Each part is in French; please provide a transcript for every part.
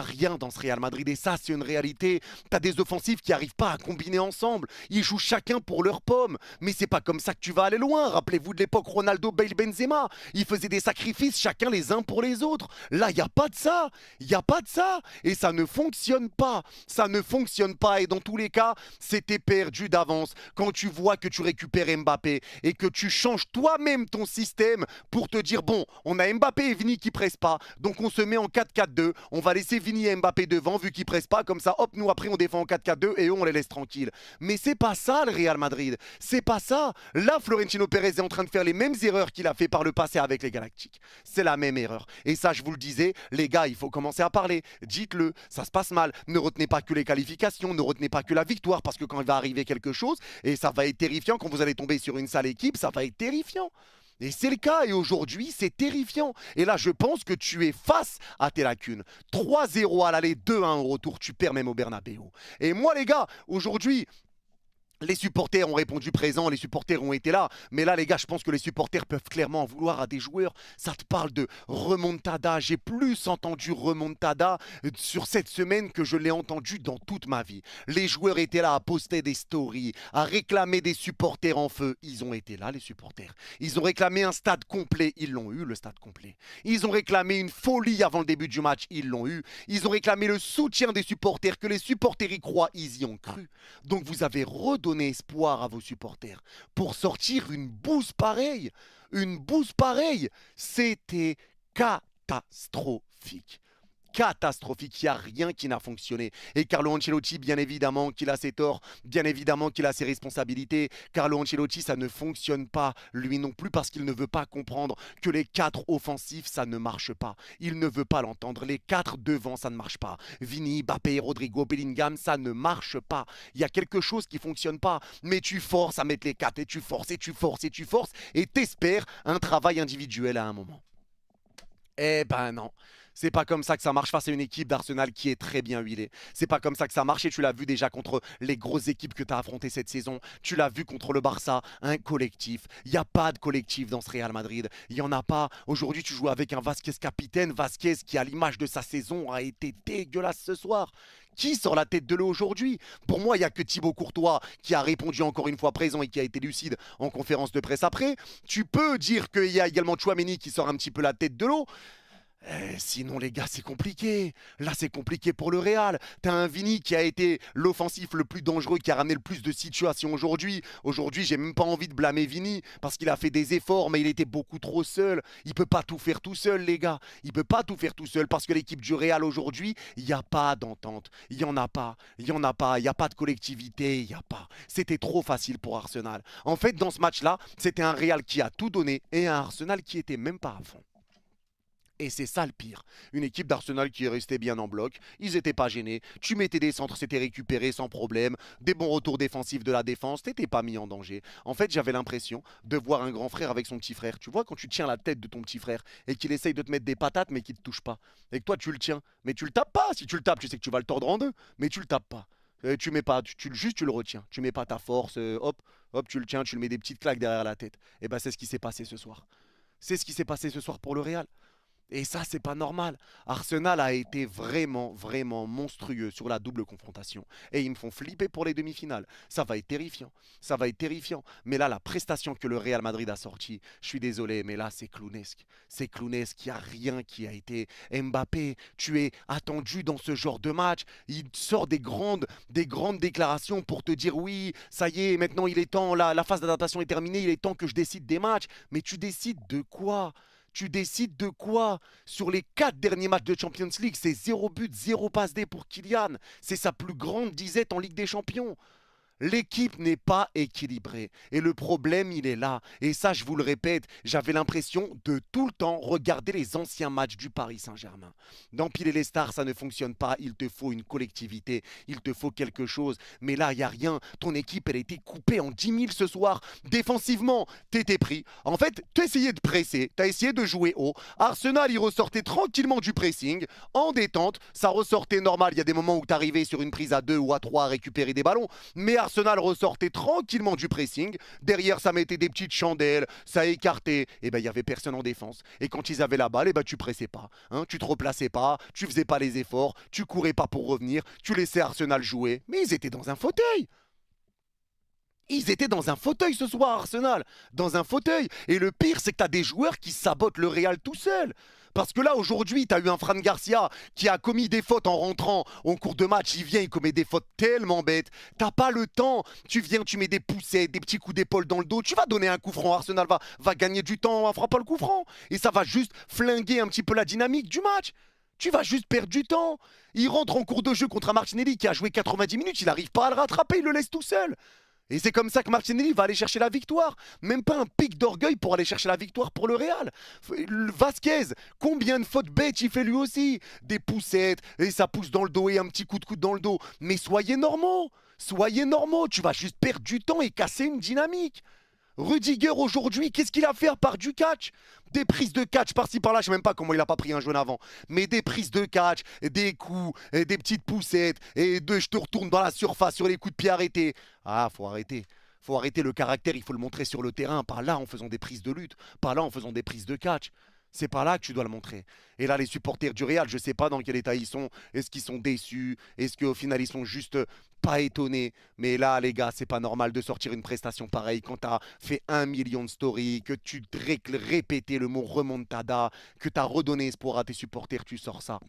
rien dans ce Real Madrid et ça c'est une réalité. T'as des offensifs qui n'arrivent pas à combiner ensemble. Ils jouent chacun pour leur pomme. Mais c'est pas comme ça que tu vas aller loin. Rappelez-vous de l'époque Ronaldo, Bale, Benzema. Ils faisaient des sacrifices chacun les uns pour les autres. Là, il n'y a pas de ça. Il n'y a pas de ça. Et ça ne fonctionne pas. Ça ne fonctionne pas. Et dans tous les cas, c'était perdu d'avance. Quand tu vois que tu récupères Mbappé et que tu changes toi-même ton système pour te dire, bon, on a Mbappé et Vini qui pressent pas. Donc on se met en 4-4-2. On va laisser Vini et Mbappé devant vu qu'ils pressent pas. Comme ça, hop, nous après on défend en 4-4-2 et eux on les laisse tranquilles. Mais c'est pas ça le Real Madrid. C'est pas ça. Là, Florentino Pérez est en train de faire les mêmes erreurs qu'il a fait par le passé avec les Galactiques. C'est la même erreur. Et ça, je vous le disais, les gars, il faut commencer à parler. Dites-le, ça se passe mal. Ne retenez pas que les qualifications, ne retenez pas que la victoire, parce que quand il va arriver quelque chose, et ça va être terrifiant, quand vous allez tomber sur une sale équipe, ça va être terrifiant. Et c'est le cas, et aujourd'hui, c'est terrifiant. Et là, je pense que tu es face à tes lacunes. 3-0 à l'aller, 2-1 au retour, tu perds même au Bernabéu. Et moi, les gars, aujourd'hui, les supporters ont répondu présent, les supporters ont été là. Mais là, les gars, je pense que les supporters peuvent clairement en vouloir à des joueurs. Ça te parle de remontada. J'ai plus entendu remontada sur cette semaine que je l'ai entendu dans toute ma vie. Les joueurs étaient là à poster des stories, à réclamer des supporters en feu. Ils ont été là, les supporters. Ils ont réclamé un stade complet. Ils l'ont eu, le stade complet. Ils ont réclamé une folie avant le début du match. Ils l'ont eu. Ils ont réclamé le soutien des supporters, que les supporters y croient. Ils y ont cru. Donc vous avez redonné espoir à vos supporters pour sortir une bouse pareille. Une bouse pareille, c'était catastrophique. Catastrophique, il n'y a rien qui n'a fonctionné. Et Carlo Ancelotti, bien évidemment qu'il a ses torts, bien évidemment qu'il a ses responsabilités. Carlo Ancelotti, ça ne fonctionne pas, lui non plus, parce qu'il ne veut pas comprendre que les 4 offensifs, ça ne marche pas. Il ne veut pas l'entendre. Les 4 devant, ça ne marche pas. Vini, Mbappé, Rodrigo, Bellingham, ça ne marche pas. Il y a quelque chose qui ne fonctionne pas. Mais tu forces à mettre les 4 et tu forces et tu forces et tu forces et t'espères un travail individuel à un moment. Eh ben non. C'est pas comme ça que ça marche face à une équipe d'Arsenal qui est très bien huilée. C'est pas comme ça que ça marche et tu l'as vu déjà contre les grosses équipes que tu as affrontées cette saison. Tu l'as vu contre le Barça, un collectif. Il n'y a pas de collectif dans ce Real Madrid. Il n'y en a pas. Aujourd'hui, tu joues avec un Vasquez capitaine. Vasquez qui, à l'image de sa saison, a été dégueulasse ce soir. Qui sort la tête de l'eau aujourd'hui? Pour moi, il n'y a que Thibaut Courtois qui a répondu encore une fois présent et qui a été lucide en conférence de presse après. Tu peux dire qu'il y a également Tchouaméni qui sort un petit peu la tête de l'eau. Sinon les gars c'est compliqué. Là c'est compliqué pour le Real. T'as un Vini qui a été l'offensif le plus dangereux, qui a ramené le plus de situations aujourd'hui. Aujourd'hui j'ai même pas envie de blâmer Vini parce qu'il a fait des efforts mais il était beaucoup trop seul. Il peut pas tout faire tout seul les gars. Il peut pas tout faire tout seul parce que l'équipe du Real aujourd'hui, il n'y a pas d'entente. Il n'y en a pas. Il n'y en a pas. Il n'y a pas de collectivité. Il n'y a pas. C'était trop facile pour Arsenal. En fait dans ce match là, c'était un Real qui a tout donné et un Arsenal qui était même pas à fond. Et c'est ça le pire. Une équipe d'Arsenal qui est restée bien en bloc. Ils n'étaient pas gênés. Tu mettais des centres, c'était récupéré sans problème. Des bons retours défensifs de la défense. T'étais pas mis en danger. En fait, j'avais l'impression de voir un grand frère avec son petit frère. Tu vois, quand tu tiens la tête de ton petit frère et qu'il essaye de te mettre des patates mais qu'il ne te touche pas. Et que toi, tu le tiens. Mais tu le tapes pas. Si tu le tapes, tu sais que tu vas le tordre en deux. Mais tu le tapes pas. Tu mets pas, juste tu le retiens. Tu mets pas ta force. Hop, hop, tu le tiens. Tu le mets des petites claques derrière la tête. Et ben, c'est ce qui s'est passé ce soir. C'est ce qui s'est passé ce soir pour le Real. Et ça, c'est pas normal. Arsenal a été vraiment, vraiment monstrueux sur la double confrontation. Et ils me font flipper pour les demi-finales. Ça va être terrifiant. Ça va être terrifiant. Mais là, la prestation que le Real Madrid a sortie, je suis désolé, mais là, c'est clownesque. C'est clownesque. Il n'y a rien qui a été. Mbappé, tu es attendu dans ce genre de match. Il sort des grandes déclarations pour te dire oui, ça y est, maintenant il est temps, la phase d'adaptation est terminée, il est temps que je décide des matchs. Mais tu décides de quoi? Tu décides de quoi? Sur les 4 derniers matchs de Champions League, c'est 0 but, 0 passe D pour Kylian. C'est sa plus grande disette en Ligue des Champions. L'équipe n'est pas équilibrée. Et le problème, il est là. Et ça, je vous le répète, j'avais l'impression de tout le temps regarder les anciens matchs du Paris Saint-Germain. D'empiler les stars, ça ne fonctionne pas. Il te faut une collectivité. Il te faut quelque chose. Mais là, il n'y a rien. Ton équipe, elle a été coupée en 10 000 ce soir. Défensivement, t'étais pris. En fait, tu essayé de presser. Tu as essayé de jouer haut. Arsenal, il ressortait tranquillement du pressing. En détente, ça ressortait normal. Il y a des moments où tu arrivais sur une prise à 2 ou à 3 à récupérer des ballons. Mais Arsenal ressortait tranquillement du pressing. Derrière, ça mettait des petites chandelles, ça écartait. Et ben, il n'y avait personne en défense. Et quand ils avaient la balle, et ben, tu pressais pas. Hein, tu te replaçais pas, tu faisais pas les efforts, tu courais pas pour revenir, tu laissais Arsenal jouer. Mais ils étaient dans un fauteuil. Ils étaient dans un fauteuil ce soir, Arsenal. Dans un fauteuil. Et le pire, c'est que tu as des joueurs qui sabotent le Real tout seul. Parce que là, aujourd'hui, tu as eu un Fran Garcia qui a commis des fautes en rentrant en cours de match. Il vient, il commet des fautes tellement bêtes. T'as pas le temps. Tu viens, tu mets des poussettes, des petits coups d'épaule dans le dos. Tu vas donner un coup franc. Arsenal va gagner du temps en frappant le coup franc. Et ça va juste flinguer un petit peu la dynamique du match. Tu vas juste perdre du temps. Il rentre en cours de jeu contre un Martinelli qui a joué 90 minutes. Il n'arrive pas à le rattraper. Il le laisse tout seul. Et c'est comme ça que Martinelli va aller chercher la victoire. Même pas un pic d'orgueil pour aller chercher la victoire pour le Real. Vasquez, combien de fautes bêtes il fait lui aussi? Des poussettes, et ça pousse dans le dos et un petit coup de coude dans le dos. Mais soyez normaux. Soyez normaux. Tu vas juste perdre du temps et casser une dynamique. Rudiger aujourd'hui, qu'est-ce qu'il a fait à part du catch? Des prises de catch par-ci par-là, je sais même pas comment il a pas pris un jaune avant. Mais des prises de catch, des coups, et des petites poussettes, et je te retourne dans la surface sur les coups de pied arrêtés. Ah, faut arrêter. Faut arrêter le caractère, il faut le montrer sur le terrain, pas là en faisant des prises de lutte, pas là en faisant des prises de catch. C'est pas là que tu dois le montrer. Et là, les supporters du Real, je sais pas dans quel état ils sont. Est-ce qu'ils sont déçus? Est-ce qu'au final, ils sont juste pas étonnés? Mais là, les gars, c'est pas normal de sortir une prestation pareille quand t'as fait 1 million de stories, que tu répétais le mot remontada, que t'as redonné espoir à tes supporters, tu sors ça.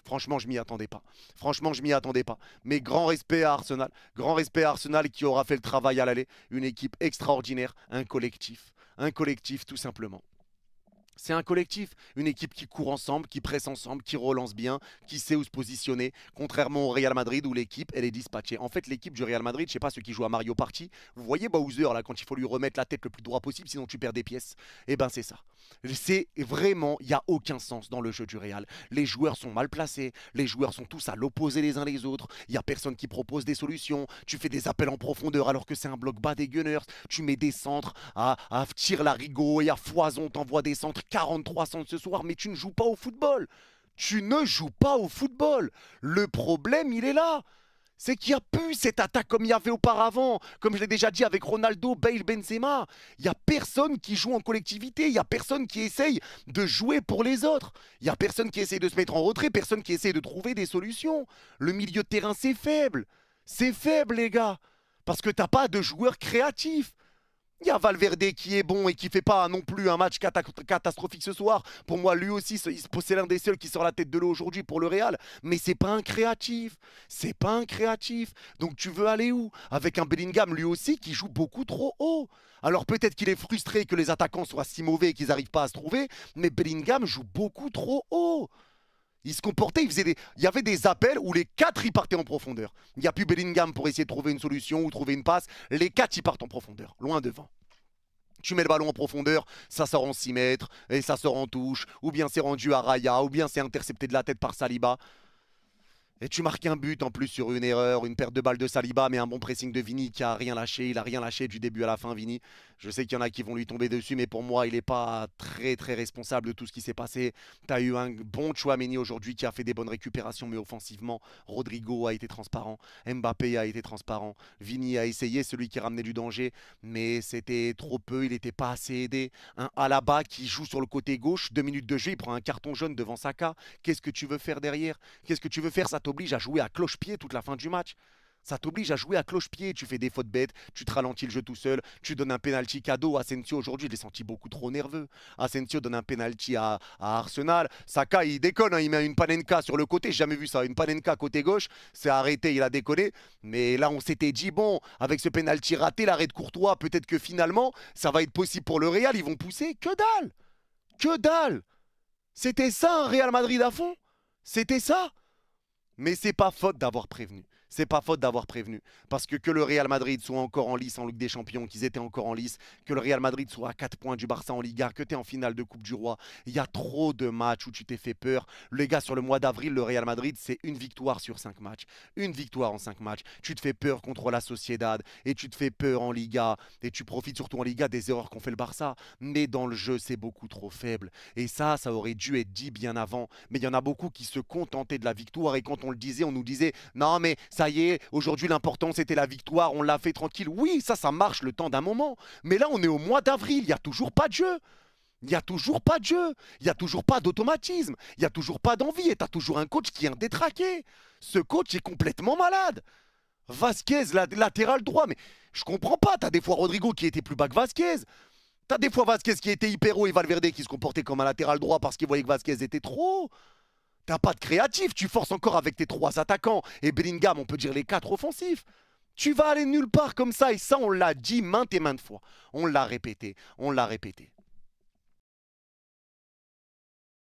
Franchement, je m'y attendais pas. Franchement, je m'y attendais pas. Mais grand respect à Arsenal. Grand respect à Arsenal qui aura fait le travail à l'aller. Une équipe extraordinaire, un collectif. Un collectif, tout simplement. C'est un collectif, une équipe qui court ensemble, qui presse ensemble, qui relance bien, qui sait où se positionner, contrairement au Real Madrid où l'équipe, elle est dispatchée. En fait, l'équipe du Real Madrid, je sais pas, ceux qui jouent à Mario Party, vous voyez Bowser là, quand il faut lui remettre la tête le plus droit possible, sinon tu perds des pièces. Eh ben c'est ça. C'est vraiment, il n'y a aucun sens dans le jeu du Real. Les joueurs sont mal placés, les joueurs sont tous à l'opposé les uns les autres, il n'y a personne qui propose des solutions, tu fais des appels en profondeur alors que c'est un bloc bas des Gunners, tu mets des centres à tir larigot et à foison, t'envoies des centres 43 centres ce soir, mais tu ne joues pas au football. Tu ne joues pas au football. Le problème, il est là. C'est qu'il n'y a plus cette attaque comme il y avait auparavant. Comme je l'ai déjà dit avec Ronaldo, Bale, Benzema. Il n'y a personne qui joue en collectivité. Il n'y a personne qui essaye de jouer pour les autres. Il n'y a personne qui essaye de se mettre en retrait. Personne qui essaye de trouver des solutions. Le milieu de terrain, c'est faible. C'est faible, les gars. Parce que tu n'as pas de joueurs créatifs. Il y a Valverde qui est bon et qui fait pas non plus un match catastrophique ce soir. Pour moi, lui aussi, c'est l'un des seuls qui sort la tête de l'eau aujourd'hui pour le Real. Mais c'est pas un créatif. C'est pas un créatif. Donc tu veux aller où? Avec un Bellingham, lui aussi, qui joue beaucoup trop haut. Alors peut-être qu'il est frustré que les attaquants soient si mauvais qu'ils n'arrivent pas à se trouver. Mais Bellingham joue beaucoup trop haut. Il se comportait, il y avait des appels où les quatre y partaient en profondeur. Il n'y a plus Bellingham pour essayer de trouver une solution ou trouver une passe. Les quatre y partent en profondeur, loin devant. Tu mets le ballon en profondeur, ça sort en 6 mètres et ça sort en touche. Ou bien c'est rendu à Raya, ou bien c'est intercepté de la tête par Saliba. Et tu marques un but en plus sur une erreur, une perte de balle de Saliba, mais un bon pressing de Vini qui a rien lâché. Il a rien lâché du début à la fin, Vini. Je sais qu'il y en a qui vont lui tomber dessus, mais pour moi, il n'est pas très très responsable de tout ce qui s'est passé. Tu as eu un bon Chouameni aujourd'hui qui a fait des bonnes récupérations, mais offensivement, Rodrigo a été transparent, Mbappé a été transparent, Vini a essayé, celui qui ramenait du danger, mais c'était trop peu, il n'était pas assez aidé. Un Alaba qui joue sur le côté gauche, 2 minutes de jeu, il prend un carton jaune devant Saka. Qu'est-ce que tu veux faire derrière? Qu'est-ce que tu veux faire? Ça t'oblige à jouer à cloche-pied toute la fin du match. Ça t'oblige à jouer à cloche-pied. Tu fais des fautes bêtes, tu te ralentis le jeu tout seul, tu donnes un penalty cadeau. Asensio aujourd'hui, je l'ai senti beaucoup trop nerveux. Asensio donne un penalty à Arsenal. Saka, il déconne, hein, il met une panenka sur le côté. J'ai jamais vu ça. Une panenka côté gauche, c'est arrêté, il a déconné. Mais là, on s'était dit, bon, avec ce penalty raté, l'arrêt de Courtois, peut-être que finalement, ça va être possible pour le Real. Ils vont pousser. Que dalle! Que dalle! C'était ça un Real Madrid à fond? C'était ça? Mais c'est pas faute d'avoir prévenu. C'est pas faute d'avoir prévenu. Parce que le Real Madrid soit encore en lice en Ligue des Champions, qu'ils étaient encore en lice, que le Real Madrid soit à 4 points du Barça en Liga, que tu es en finale de Coupe du Roi. Il y a trop de matchs où tu t'es fait peur. Les gars, sur le mois d'avril, le Real Madrid, c'est une victoire sur 5 matchs. Une victoire en 5 matchs. Tu te fais peur contre la Sociedad et tu te fais peur en Liga. Et tu profites surtout en Liga des erreurs qu'ont fait le Barça. Mais dans le jeu, c'est beaucoup trop faible. Et ça aurait dû être dit bien avant. Mais il y en a beaucoup qui se contentaient de la victoire. Et quand on le disait, on nous disait non, mais ça y est, aujourd'hui l'important c'était la victoire, on l'a fait tranquille. Oui, ça marche le temps d'un moment. Mais là, on est au mois d'avril, il n'y a toujours pas de jeu. Il n'y a toujours pas de jeu, il n'y a toujours pas d'automatisme, il n'y a toujours pas d'envie et tu as toujours un coach qui est un détraqué. Ce coach est complètement malade. Vasquez, latéral droit, mais je comprends pas. T'as des fois Rodrigo qui était plus bas que Vasquez. T'as des fois Vasquez qui était hyper haut et Valverde qui se comportait comme un latéral droit parce qu'il voyait que Vasquez était trop haut. T'as pas de créatif, tu forces encore avec tes trois attaquants et Bellingham, on peut dire les quatre offensifs. Tu vas aller nulle part comme ça et ça, on l'a dit maintes et maintes fois. On l'a répété, on l'a répété.